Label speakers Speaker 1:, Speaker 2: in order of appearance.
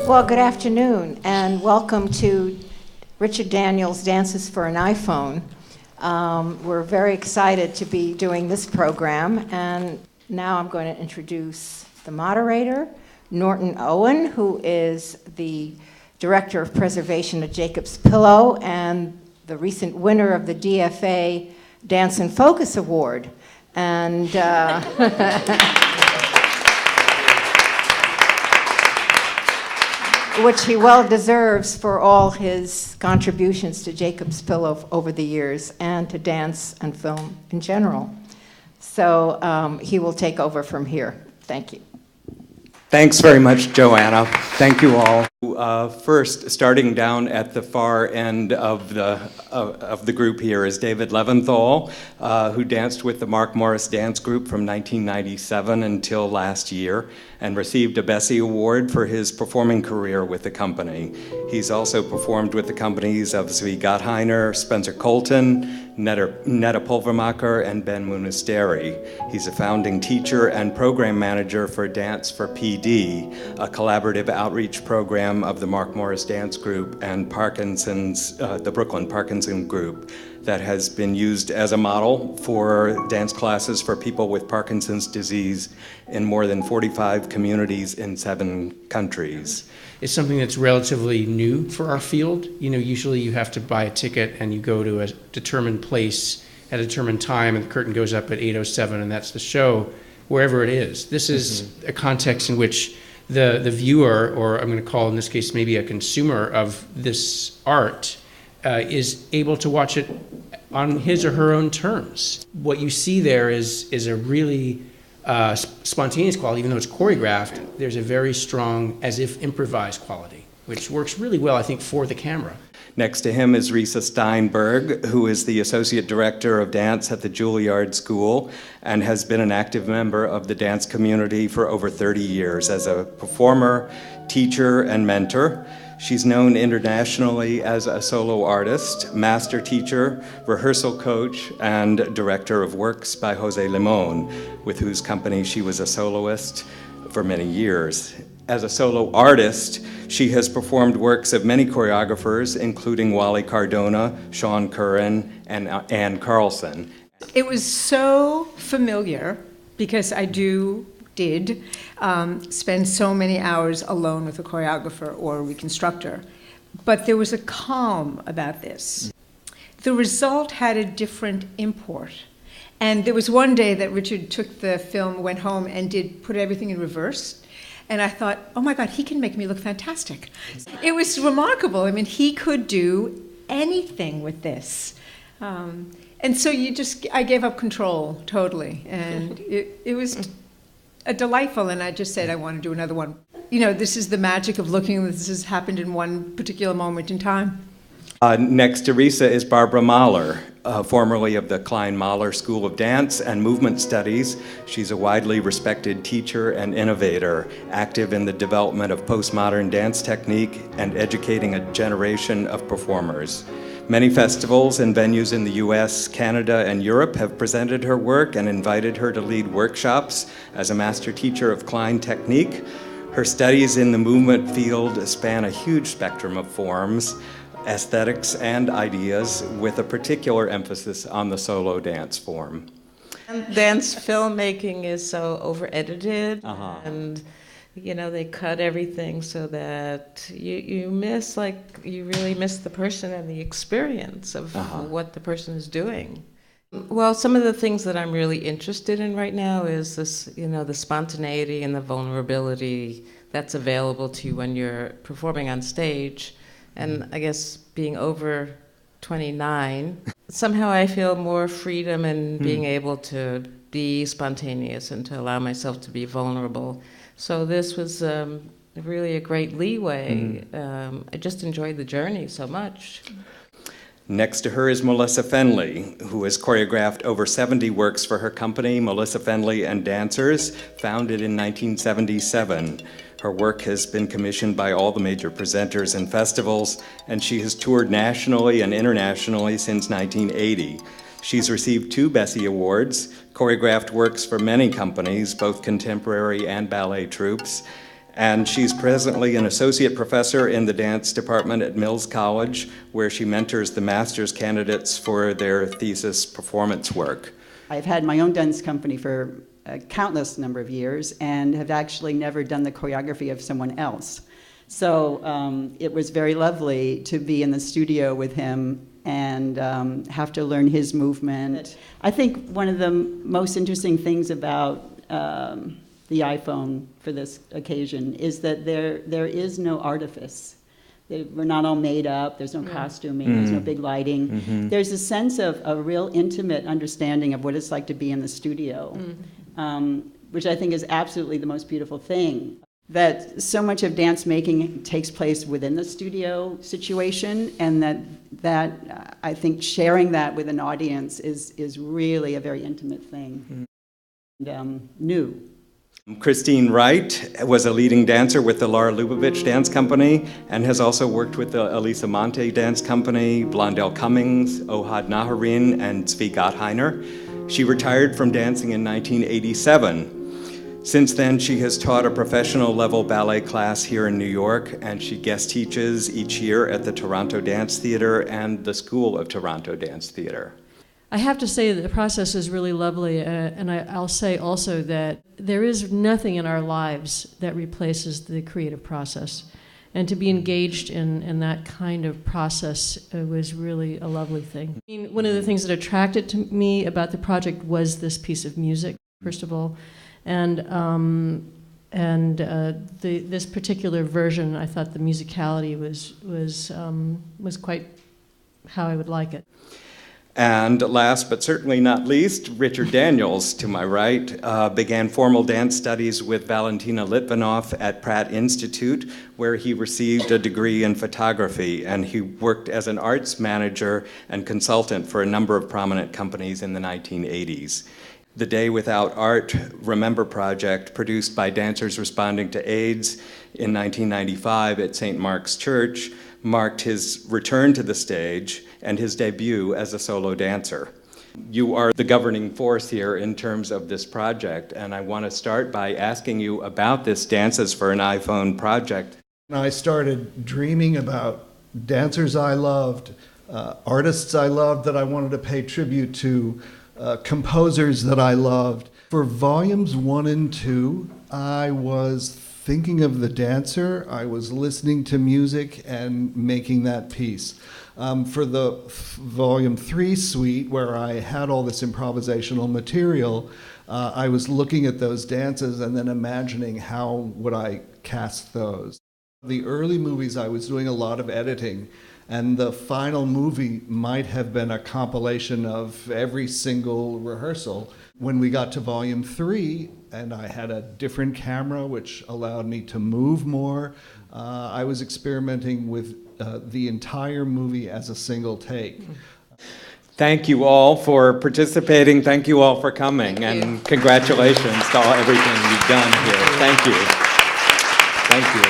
Speaker 1: Well, good afternoon, and welcome to Richard Daniels' Dances for an iPhone. We're very excited to be doing this program, and now I'm going to introduce the moderator, Norton Owen, who is the Director of Preservation at Jacob's Pillow and the recent winner of the DFA Dance and Focus Award. And which he well deserves for all his contributions to Jacob's Pillow over the years and to dance and film in general. So he will take over from here. Thank you.
Speaker 2: Thanks very much, Joanna. Thank you all. First, starting down at the far end of the group here is David Leventhal, who danced with the Mark Morris Dance Group from 1997 until last year and received a Bessie Award for his performing career with the company. He's also performed with the companies of Zvi Gottheiner, Spencer Colton, Netta Pulvermacher, and Ben Munisteri. He's a founding teacher and program manager for Dance for PD, a collaborative outreach program of the Mark Morris Dance Group and the Brooklyn Parkinson Group that has been used as a model for dance classes for people with Parkinson's disease in more than 45 communities in 7 countries.
Speaker 3: It's something that's relatively new for our field. You know, usually you have to buy a ticket and you go to a determined place at a determined time and the curtain goes up at 8:07 and that's the show, wherever it is. This is a context in which the viewer, or I'm going to call in this case maybe a consumer of this art, is able to watch it on his or her own terms. What you see there is a really spontaneous quality. Even though it's choreographed, there's a very strong, as if improvised quality, which works really well, I think, for the camera.
Speaker 2: Next to him is Risa Steinberg, who is the Associate Director of Dance at the Juilliard School and has been an active member of the dance community for over 30 years as a performer, teacher, and mentor. She's known internationally as a solo artist, master teacher, rehearsal coach, and director of works by Jose Limon, with whose company she was a soloist for many years. As a solo artist, she has performed works of many choreographers, including Wally Cardona, Sean Curran, and Ann Carlson.
Speaker 4: It was so familiar because I did spend so many hours alone with a choreographer or a reconstructor. But there was a calm about this. The result had a different import. And there was one day that Richard took the film, went home, and put everything in reverse. And I thought, oh my God, he can make me look fantastic. It was remarkable. I mean, he could do anything with this. And so I gave up control totally. And it was delightful, and I just said I want to do another one. You know, this is the magic of looking. This has happened in one particular moment in time.
Speaker 2: Next to Risa is Barbara Mahler, formerly of the Klein Mahler School of Dance and Movement Studies. She's a widely respected teacher and innovator, active in the development of postmodern dance technique and educating a generation of performers. Many festivals and venues in the US, Canada, and Europe have presented her work and invited her to lead workshops as a master teacher of Klein technique. Her studies in the movement field span a huge spectrum of forms, aesthetics, and ideas, with a particular emphasis on the solo dance form.
Speaker 5: Dance filmmaking is so over-edited, and you know, they cut everything so that you really miss the person and the experience of what the person is doing. Well, some of the things that I'm really interested in right now is this, you know, the spontaneity and the vulnerability that's available to you when you're performing on stage. And I guess being over 29, somehow I feel more freedom in being able to be spontaneous and to allow myself to be vulnerable. So this was really a great leeway. I just enjoyed the journey so much.
Speaker 2: Next to her is Melissa Fenley, who has choreographed over 70 works for her company, Melissa Fenley and Dancers, founded in 1977. Her work has been commissioned by all the major presenters and festivals, and she has toured nationally and internationally since 1980. She's received 2 Bessie Awards, choreographed works for many companies, both contemporary and ballet troupes, And she's presently an associate professor in the dance department at Mills College, where she mentors the master's candidates for their thesis performance work.
Speaker 6: I've had my own dance company for a countless number of years and have actually never done the choreography of someone else. So it was very lovely to be in the studio with him and have to learn his movement. I think one of the most interesting things about the iPhone for this occasion is that there is no artifice. We're not all made up, there's no costuming, there's no big lighting. There's a sense of a real intimate understanding of what it's like to be in the studio, which I think is absolutely the most beautiful thing. That so much of dance making takes place within the studio situation, and that I think sharing that with an audience is really a very intimate thing, and new.
Speaker 2: Christine Wright was a leading dancer with the Laura Lubavitch Dance Company and has also worked with the Elisa Monte Dance Company, Blondell Cummings, Ohad Naharin, and Zvi Gottheiner. She retired from dancing in 1987. Since then, she has taught a professional level ballet class here in New York, and she guest teaches each year at the Toronto Dance Theatre and the School of Toronto Dance Theatre.
Speaker 7: I have to say that the process is really lovely, and I'll say also that there is nothing in our lives that replaces the creative process. And to be engaged in that kind of process was really a lovely thing. I mean, one of the things that attracted to me about the project was this piece of music, first of all. And this particular version, I thought the musicality was quite how I would like it.
Speaker 2: And last but certainly not least, Richard Daniels, to my right, began formal dance studies with Valentina Litvinov at Pratt Institute, where he received a degree in photography, and he worked as an arts manager and consultant for a number of prominent companies in the 1980s. The Day Without Art Remember project, produced by dancers responding to AIDS in 1995 at St. Mark's Church, marked his return to the stage and his debut as a solo dancer. You are the governing force here in terms of this project, and I want to start by asking you about this Dances for an iPhone project.
Speaker 8: I started dreaming about dancers I loved, artists I loved that I wanted to pay tribute to, composers that I loved. For volumes 1 and 2, I was thinking of the dancer, I was listening to music and making that piece. For the volume 3 suite, where I had all this improvisational material, I was looking at those dances and then imagining how would I cast those. The early movies, I was doing a lot of editing, and the final movie might have been a compilation of every single rehearsal. When we got to volume 3, and I had a different camera which allowed me to move more, I was experimenting with the entire movie as a single take.
Speaker 2: Thank you all for participating. Thank you all for coming. And congratulations to everything you've done here. Thank you. Thank you.